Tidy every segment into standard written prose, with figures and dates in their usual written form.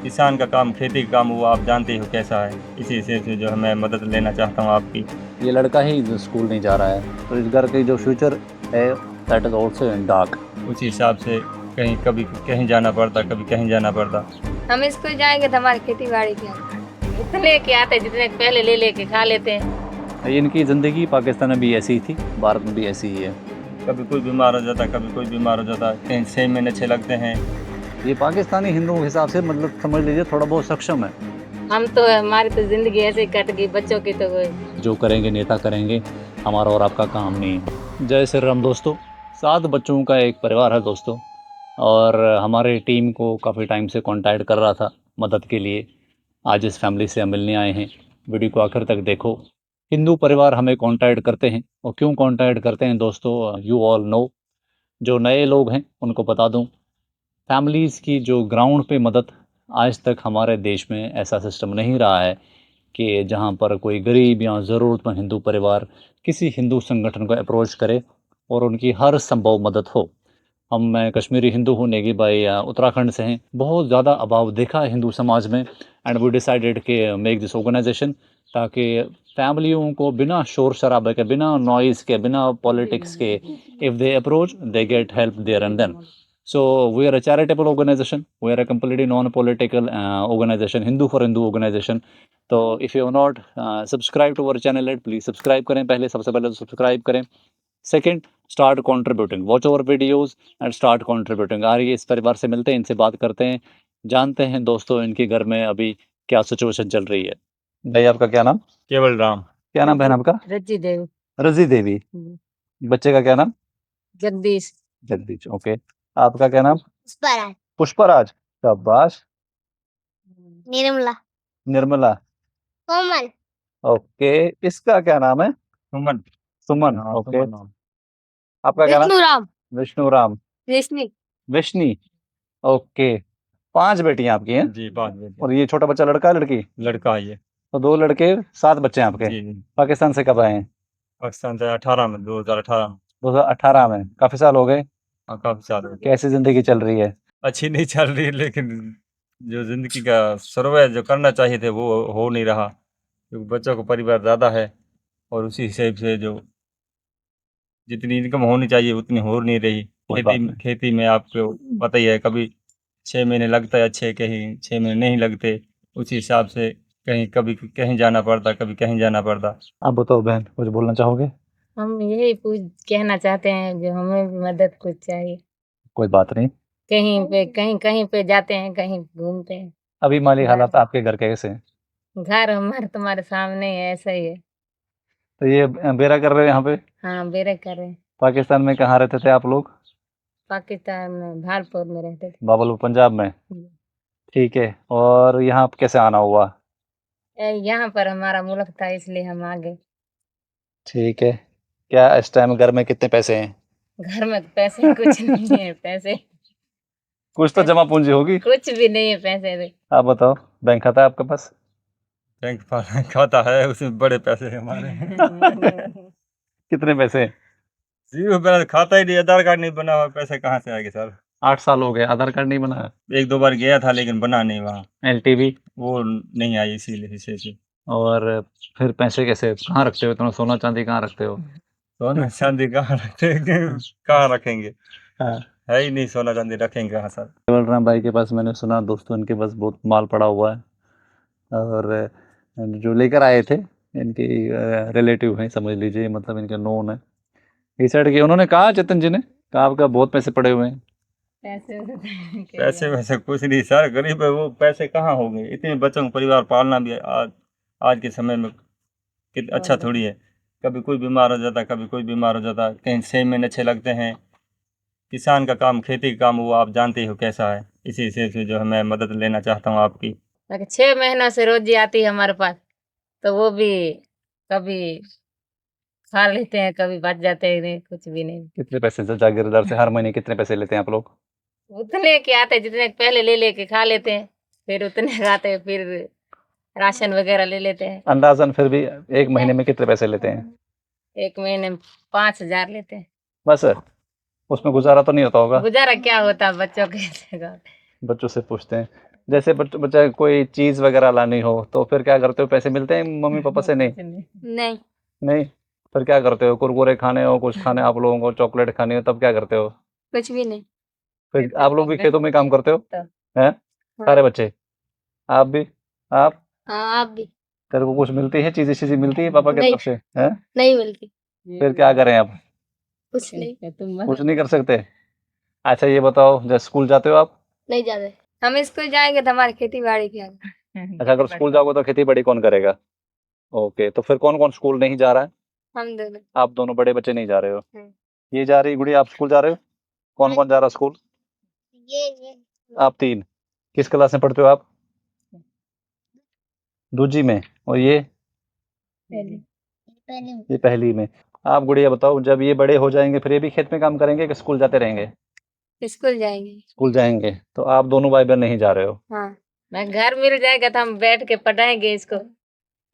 किसान का काम, खेती का काम, वो आप जानते ही हो कैसा है। इसी हिसाब से जो है मैं मदद लेना चाहता हूँ आपकी। ये लड़का ही जो स्कूल नहीं जा रहा है, तो इस घर की जो फ्यूचर है that is also in dark. उसी हिसाब से कहीं कभी कहीं जाना पड़ता, कभी कहीं जाना पड़ता। हम स्कूल जाएंगे तो हमारी खेती बाड़ी क्या उतने के आते जितने पहले ले लेके खा लेते हैं। इनकी ज़िंदगी पाकिस्तान में भी ऐसी ही थी, भारत में भी ऐसी ही है। कभी कोई बीमार हो जाता, कभी कोई बीमार हो जाता, कहीं 6 महीने अच्छे लगते हैं। ये पाकिस्तानी हिंदुओं के हिसाब से मतलब समझ लीजिए थोड़ा बहुत सक्षम है। हम तो हमारी तो जिंदगी ऐसे ही कट गई, बच्चों की तो जो करेंगे नेता करेंगे, हमारा और आपका काम नहीं है। जय श्री राम दोस्तों। 7 बच्चों का एक परिवार है दोस्तों, और हमारे टीम को काफ़ी टाइम से कांटेक्ट कर रहा था मदद के लिए। आज इस फैमिली से हम मिलने आए हैं। वीडियो को आखिर तक देखो। हिंदू परिवार हमें कांटेक्ट करते हैं, और क्यों कांटेक्ट करते हैं दोस्तों, यू ऑल नो। जो नए लोग हैं उनको बता दूं, फैमिलीज़ की जो ग्राउंड पे मदद, आज तक हमारे देश में ऐसा सिस्टम नहीं रहा है कि जहाँ पर कोई गरीब या ज़रूरतमंद हिंदू परिवार किसी हिंदू संगठन को अप्रोच करे और उनकी हर संभव मदद हो। मैं कश्मीरी हिंदू हूँ, नेगी भाई उत्तराखंड से हैं। बहुत ज़्यादा अभाव देखा है हिंदू समाज में, एंड वी डिसाइडेड कि मेक दिस ऑर्गेनाइजेशन, ताकि फैमिलियों को बिना शोर शराबे के, बिना नॉइज़ के, बिना पॉलिटिक्स के, if they approach they get help there and then. So we are a charitable organization. We are a completely non-political organization, Hindu for Hindu organization. तो if you have not subscribe to our channel yet, please subscribe करें। पहले सबसे पहले तो subscribe करें। Second, start contributing, watch over videos and start contributing. आ रही है, इस परिवार से मिलते हैं, इनसे बात करते हैं, जानते हैं दोस्तों इनके घर में अभी क्या सिचुएशन चल रही है। भाई आपका क्या नाम? केवल राम। क्या नाम बहन आपका? रज्जी देवी। रजी देवी। बच्चे का क्या नाम? जगदीश। जगदीश। ओके। आपका क्या नाम? पुष्पराज। पुष्पराज। शाबाश। निर्मला। निर्मला। कोमल। ओके। इसका क्या नाम है? सुमन। सुमन। हाँ, ओके। सुमन नाम। आपका क्या नाम? विष्णुराम। विष्णुराम। रेशमी। विष्णी। ओके। 5 बेटियां आपकी हैं, जी, बात बेटी। और ये छोटा बच्चा लड़का है लड़की? लड़का है ये। तो 2 लड़के, 7 बच्चे हैं आपके। जी जी। पाकिस्तान से कब आए हैं? पाकिस्तान से 18 में, 2018 में। 2018 में। काफी साल हो गए। हाँ, काफी साल हो गए। कैसी जिंदगी चल रही है? अच्छी नहीं चल रही, लेकिन जो जिंदगी का सर्वे जो करना चाहिए थे वो हो नहीं रहा, क्योंकि बच्चों का परिवार ज़्यादा है, और उसी हिसाब से जो जितनी इनकम होनी चाहिए उतनी हो नहीं रही। कोई बात खेती नहीं। खेती में आपको पता ही है, कभी 6 महीने लगता है अच्छे, कहीं 6 महीने नहीं लगते। उसी हिसाब से कहीं कभी कहीं जाना पड़ता, कभी कहीं जाना पड़ता। आप बताओ बहन, कुछ बोलना चाहोगे? हम यही पूछ कहना चाहते हैं जो हमें भी मदद कुछ चाहिए। कोई बात नहीं। कहीं पे कहीं कहीं पे जाते हैं, कहीं घूमते हैं। अभी माली हालात आपके घर कैसे हैं? घर हमारे तुम्हारे सामने ही है, ऐसा ही है। तो ये बेरा कर रहे हैं यहाँ पे? हाँ, बेरे कर रहे हैं। पाकिस्तान में कहाँ रहते थे आप लोग? पाकिस्तान में भालपुर में रहते थे। बाबलपुर, पंजाब में। ठीक है। और यहाँ कैसे आना हुआ? यहाँ पर हमारा मुल्क था, इसलिए हम आ गए। ठीक है। क्या इस टाइम घर में कितने पैसे हैं? घर में तो पैसे कुछ नहीं है, पैसे कुछ तो जमा पूंजी होगी। कुछ भी नहीं है पैसे तो। आप बताओ, बैंक खाता है आपके पास? बैंक खाता है, उसमें बड़े पैसे हैं हमारे। कितने पैसे? जीरो बैलेंस, खाता ही नहीं, आधार कार्ड नहीं बना हुआ, पैसे कहाँ से आएंगे सर। 8 साल हो गए, आधार कार्ड नहीं बना है। 1-2 बार गया था लेकिन बना नहीं वहाँ, एलटीवी। वो नहीं आई, इसीलिए इसी से। और फिर पैसे कैसे, कहाँ रखते हो तुम? सोना चांदी कहाँ रखते हो? सोना चांदी कहाँ रखेंगे, कहाँ रखेंगे, हाँ। है ही नहीं, सोना चांदी रखेंगे कहाँ सर। केवल राम भाई के पास मैंने सुना दोस्तों, इनके पास बहुत माल पड़ा हुआ है, और जो लेकर आए थे इनके रिलेटिव हैं समझ लीजिए, मतलब इनके नोन है। इस साइड के उन्होंने कहा, चेतन जी ने कहा आपका बहुत पैसे पड़े हुए हैं। पैसे वैसे कुछ नहीं सर, गरीब है वो, पैसे कहाँ होंगे, इतने बच्चों का परिवार पालना भी आज के समय में अच्छा थोड़ी है। कभी कोई बीमार हो जाता, कभी कोई बीमार हो जाता, कहीं 6 महीने अच्छे लगते हैं। किसान का काम, खेती का काम, वो आप जानते ही हो कैसा है। इसी हिसाब से जो है मैं मदद लेना चाहता हूँ आपकी। 6 महीनों से रोजी आती है हमारे पास, तो वो भी कभी खा लेते हैं, कभी बच जाते हैं, नहीं कुछ भी नहीं। कितने पैसे से जागीरदार से हर महीने कितने पैसे लेते हैं आप लोग? उतने के आते जितने पहले ले लेके खा लेते हैं, फिर उतने खाते हैं, फिर राशन वगैरह ले लेते हैं। अंदाजन फिर भी एक महीने में कितने पैसे लेते हैं? 1 महीने में 5,000 लेते हैं। बस, उसमें गुजारा तो नहीं होता होगा? गुजारा क्या होता है, बच्चों के बच्चों से पूछते हैं। जैसे बच्चा कोई चीज वगैरह लानी हो तो फिर क्या करते हो, पैसे मिलते हैं मम्मी पापा से? नहीं नहीं नहीं, फिर क्या करते हो? कुरकुरे खाने हो, कुछ खाने आप लोगों को, चॉकलेट खानी हो, तब क्या करते हो? कुछ भी नहीं। फिर आप लोग भी खेतों में काम करते हो तो हैं? सारे बच्चे? आप भी? आप? हाँ आप भी। तेरे को कुछ मिलती है, चीजें मिलती है पापा की नहीं। तरफ से हैं? नहीं मिलती। फिर क्या करें आप? कुछ नहीं। कुछ नहीं कर सकते? अच्छा ये बताओ, जब स्कूल जाते हो आप? नहीं जाते। हम स्कूल जाएंगे तो हमारी खेती बाड़ी क्या। अच्छा, अगर स्कूल जाओगे तो खेती बाड़ी कौन करेगा? ओके, तो फिर कौन कौन स्कूल नहीं जा रहा है? हम दोनों। आप दोनों बड़े बच्चे नहीं जा रहे हो? हम्म। ये जा रही गुड़िया, आप स्कूल जा रहे हो? कौन कौन जा रहा है स्कूल? ये आप 3। किस क्लास में पढ़ते हो आप? दूजी में। और ये पहले पहली में। आप गुड़िया बताओ, जब ये बड़े हो जाएंगे फिर ये भी खेत में काम करेंगे कि स्कूल जाते रहेंगे? स्कूल जाएंगे। स्कूल जाएंगे। तो आप दोनों भाई बहन नहीं जा रहे हो? हाँ। मैं घर मिल जाएगा तो हम बैठ के पढ़ाएंगे इसको,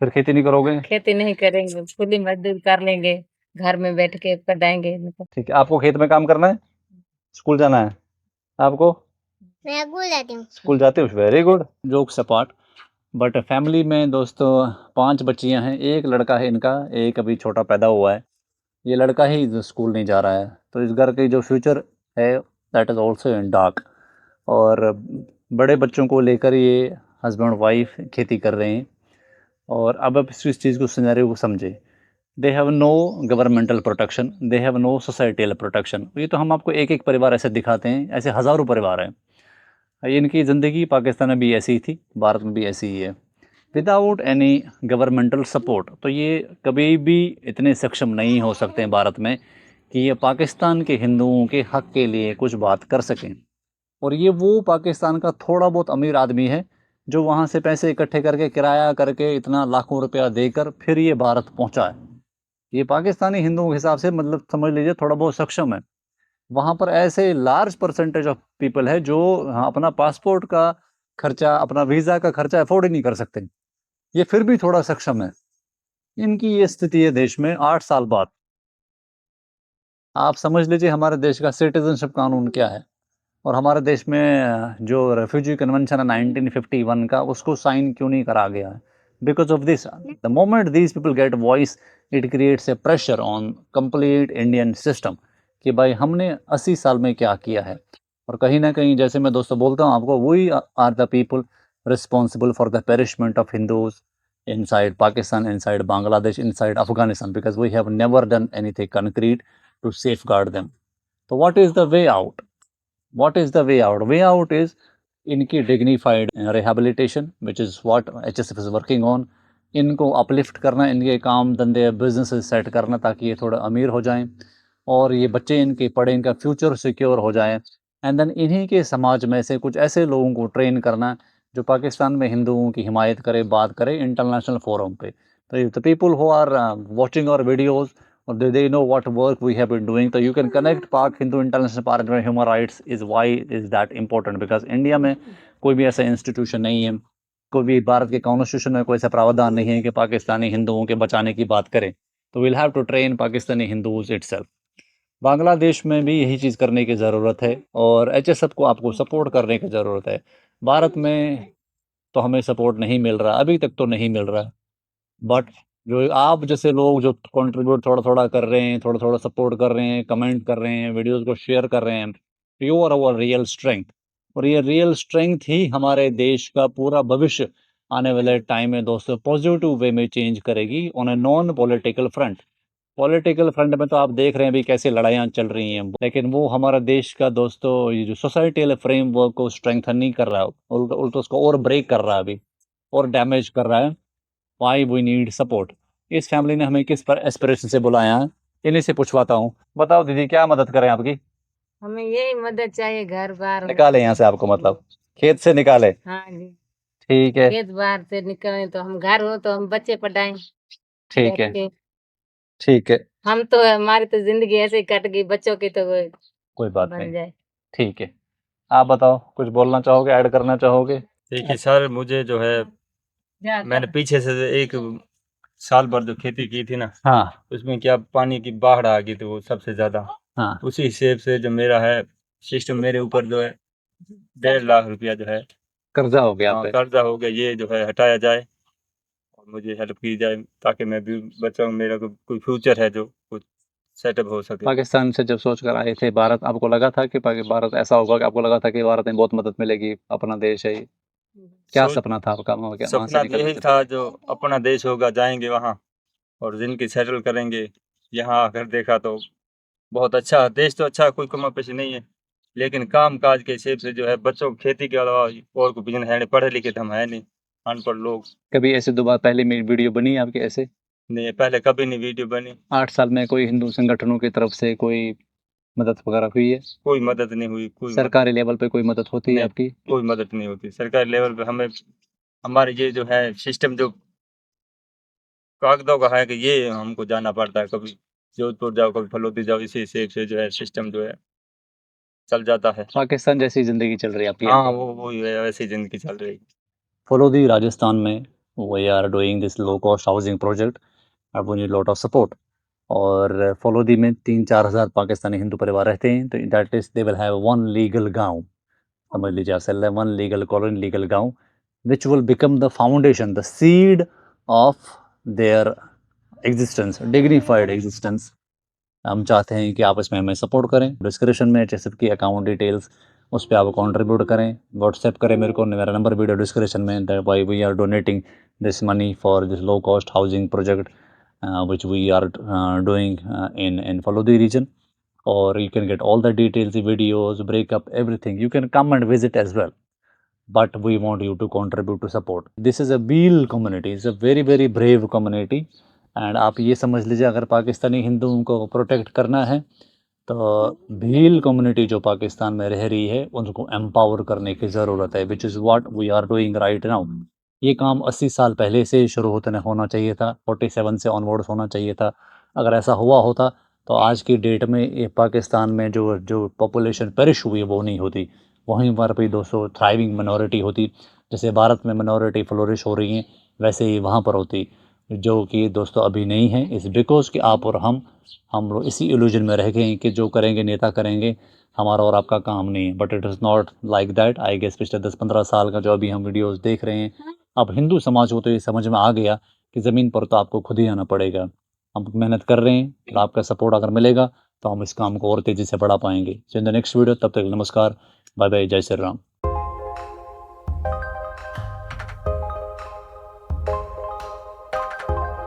फिर खेती नहीं करोगे? खेती नहीं करेंगे, कुली मजदूर कर लेंगे, घर में बैठ के पढ़ाएंगे इनको। ठीक है, आपको खेत में काम करना है, स्कूल जाना है आपको? मैं स्कूल जाती हूँ। स्कूल जाते हो, very good. Jokes apart, but family में दोस्तों 5 बच्चियां हैं, एक लड़का है इनका, एक अभी छोटा पैदा हुआ है। ये लड़का ही जो स्कूल नहीं जा रहा है, तो इस घर की जो फ्यूचर है that is also in dark. और बड़े बच्चों को लेकर ये हस्बैंड वाइफ खेती कर रहे हैं। और अब आप इस चीज़ को, सिनेरियो को समझे। They have no governmental protection, they have no societal protection. ये तो हम आपको एक एक परिवार ऐसे दिखाते हैं, ऐसे हज़ारों परिवार हैं। इनकी ज़िंदगी पाकिस्तान में भी ऐसी ही थी, भारत में भी ऐसी ही है, विदाउट एनी गवर्नमेंटल सपोर्ट। तो ये कभी भी इतने सक्षम नहीं हो सकते हैं भारत में कि ये पाकिस्तान के हिंदुओं के हक़ के लिए कुछ बात कर सकें। और ये वो पाकिस्तान का थोड़ा बहुत अमीर आदमी है जो वहाँ से पैसे इकट्ठे करके, किराया करके, इतना लाखों रुपया देकर फिर ये भारत पहुँचा है। ये पाकिस्तानी हिंदुओं के हिसाब से मतलब समझ लीजिए थोड़ा बहुत सक्षम है। वहाँ पर ऐसे लार्ज परसेंटेज ऑफ पीपल है जो अपना पासपोर्ट का खर्चा, अपना वीज़ा का खर्चा अफोर्ड ही नहीं कर सकते। ये फिर भी थोड़ा सक्षम है। इनकी ये स्थिति है देश में 8 साल बाद। आप समझ लीजिए हमारे देश का सिटीज़नशिप कानून क्या है। और हमारे देश में जो रेफ्यूजी कन्वेंशन है 1951 का, उसको साइन क्यों नहीं करा गया है? Because of this, the moment these people get voice, it creates a pressure on complete Indian system कि भाई हमने 80 साल में क्या किया है। और कहीं न कहीं जैसे मैं दोस्तों बोलता हूँ आपको, we are the people responsible for the perishment of Hindus inside Pakistan, inside Bangladesh, inside Afghanistan, because we have never done anything concrete to safeguard them. So what is the way out? What is the way out? Way out is इनकी dignified rehabilitation, which is what HSF is working on. इनको uplift करना, इनके काम धंधे businesses set करना ताकि ये थोड़ा अमीर हो जाएं और ये बच्चे इनके पढ़ें, इनका फ्यूचर सिक्योर हो जाए। एंड देन इन्हीं के समाज में से कुछ ऐसे लोगों को ट्रेन करना जो पाकिस्तान में हिंदुओं की हिमायत करे, बात करे इंटरनेशनल फोरम पे। तो the people who are watching our videos, or they know what work we have been doing, so you can connect Pak Hindu International Parliament on Human Rights is why is that important, because India में कोई भी ऐसा institution नहीं है, कोई भी भारत के constitution में कोई ऐसा प्रावधान नहीं है कि पाकिस्तानी हिंदुओं के बचाने की बात करें। तो will have to train Pakistani Hindus itself. Bangladesh में भी यही चीज़ करने की ज़रूरत है और एचएसएफ को आपको सपोर्ट करने की ज़रूरत है। भारत में तो हमें सपोर्ट नहीं मिल रहा, अभी तक तो नहीं मिल रहा। बट जो आप जैसे लोग जो कंट्रीब्यूट थोड़ा-थोड़ा कर रहे हैं, थोड़ा-थोड़ा सपोर्ट कर रहे हैं, कमेंट कर रहे हैं, वीडियोज़ को शेयर कर रहे हैं, you are our real strength. और ये रियल स्ट्रेंथ ही हमारे देश का पूरा भविष्य आने वाले टाइम में दोस्तों पॉजिटिव वे में चेंज करेगी on a non political front. Political front में तो आप देख रहे हैं अभी कैसे लड़ाइयाँ चल रही हैं, लेकिन वो हमारा देश का दोस्तों ये जो सोसाइटल फ्रेमवर्क को स्ट्रेंथन नहीं कर रहा है, उल्टा उसको और ब्रेक कर रहा है अभी, और डैमेज कर रहा है। Why we need support. इस फैमिली ने हमें किस पर एस्पिरेशन से बुलाया है, इन्हीं से पूछवाता हूँ। बताओ दीदी, क्या मदद करें आपकी? हमें यही मदद चाहिए, घर बार निकाले यहाँ से आपको, मतलब खेत से निकाले? हाँ जी, ठीक है, खेत बाहर से निकले तो हम घर हो तो हम बच्चे पढ़ाएं ठीक है, बैठ के। ठीक है, हम तो हमारी तो जिंदगी ऐसे ही कट गई, बच्चों की तो वो कोई बात बन नहीं, जाए। ठीक है। आप बताओ, कुछ बोलना चाहोगे, ऐड करना चाहोगे? देखिए सर, मुझे जो है मैंने पीछे से एक साल भर जो खेती की थी ना, हाँ, उसमें क्या पानी की बाढ़ आ गई थी वो सबसे ज़्यादा। हाँ, उसी हिसाब से जो मेरा है सिस्टम, मेरे ऊपर जो है 1.5 लाख रुपया जो है कर्जा हो गया आप हाँ पे। कर्जा हो गया, ये जो है हटाया जाए और मुझे हेल्प की जाए ताकि मैं भी बचाऊँ, मेरा कोई फ्यूचर है जो कुछ सेटअप हो सके। पाकिस्तान से जब सोच कर आए थे भारत, आपको लगा था कि भारत ऐसा होगा कि आपको लगा था कि भारत में बहुत मदद मिलेगी, अपना देश है ये? क्या सोच सपना था आपका वहाँ से सपना तो निकलने यही से था पहले? जो अपना देश होगा, जाएंगे वहाँ और जिंदगी सेटल करेंगे। यहाँ आकर देखा तो बहुत अच्छा देश, तो अच्छा, कोई कमा पेशी नहीं है, लेकिन काम काज के हिसाब से जो है बच्चों को खेती के अलावा और कोई बिजनेस है नहीं, पढ़े लिखे तो हम है नहीं, अनपढ़ लोग। कभी ऐसे 2 बार पहले मेरी वीडियो बनी है आपकी ऐसे? नहीं, पहले कभी नहीं वीडियो बनी, 8 साल में कोई हिंदू संगठनों की तरफ से कोई मदद वगैरह हुई है? कोई मदद नहीं हुई, कोई मदद सरकारी लेवल पे कोई मदद होती है नहीं, आपकी? कोई मदद नहीं होती सरकारी लेवल पे। हमें हमारे ये जो है सिस्टम जो कागजों का है कि ये हमको जाना पड़ता है, कभी जोधपुर जाओ, कभी फलोदी जाओ, इसी हिसाब से जो है सिस्टम जो है चल जाता है। पाकिस्तान जैसी ज़िंदगी चल रही है आपकी यहाँ हाँ, पे। वो ही है, वैसी ज़िंदगी चल रही है। फलोदी राजस्थान में we are doing this low cost housing project and we need lot of support. और फलोदी में 3-4 हज़ार पाकिस्तानी हिंदू परिवार रहते हैं, तो that is they will have one legal गाँव। समझ लीजिए आप, सेल वन लीगल कॉलोनी, लीगल गाँव, which will become the foundation, the seed of their existence, dignified existence। हम चाहते हैं कि आप इसमें हमें सपोर्ट करें। डिस्क्रिप्शन में HSF की अकाउंट डिटेल्स, उस पे आप कंट्रीब्यूट करें, व्हाट्सएप करें मेरे को, मेरा नंबर वीडियो डिस्क्रिप्शन में। That why we are donating this money for this low cost housing project which we are doing in Falodi region। Or you can get all the details, the videos, breakup, everything. You can come and visit as well, but we want you to contribute to support. This is a Bhil community, it's a very very brave community। And आप ये समझ लीजिए, अगर पाकिस्तानी हिंदुओं को protect करना है तो भील कम्युनिटी जो पाकिस्तान में रह रही है उनको एम्पावर करने की ज़रूरत है, which is what we are doing right now. ये काम 80 साल पहले से शुरू होना चाहिए था, 47 से ऑनवर्ड्स होना चाहिए था। अगर ऐसा हुआ होता तो आज की डेट में ये पाकिस्तान में जो जो पॉपुलेशन पेरिश हुई है वो नहीं होती, वहीं पर भी दोस्तों थ्राइविंग मिनॉरिटी होती। जैसे भारत में मिनॉरिटी फ्लोरिश हो रही हैं, वैसे ही वहाँ पर होती, जो कि दोस्तों अभी नहीं है। इस बिकॉज़ कि आप और हम लोग इसी इल्यूजन में रह गए हैं कि जो करेंगे नेता करेंगे, हमारा और आपका काम नहीं है। But it is not like that. I guess पिछले 10-15 साल का जो अभी हम वीडियोस देख रहे हैं, अब हिंदू समाज को तो ये समझ में आ गया कि ज़मीन पर तो आपको खुद ही आना पड़ेगा। हम मेहनत कर रहे हैं, और आपका सपोर्ट अगर मिलेगा तो हम इस काम को और तेज़ी से बढ़ा पाएंगे। सो इन द नेक्स्ट वीडियो, तब तक नमस्कार, बाय बाय, जय श्री राम।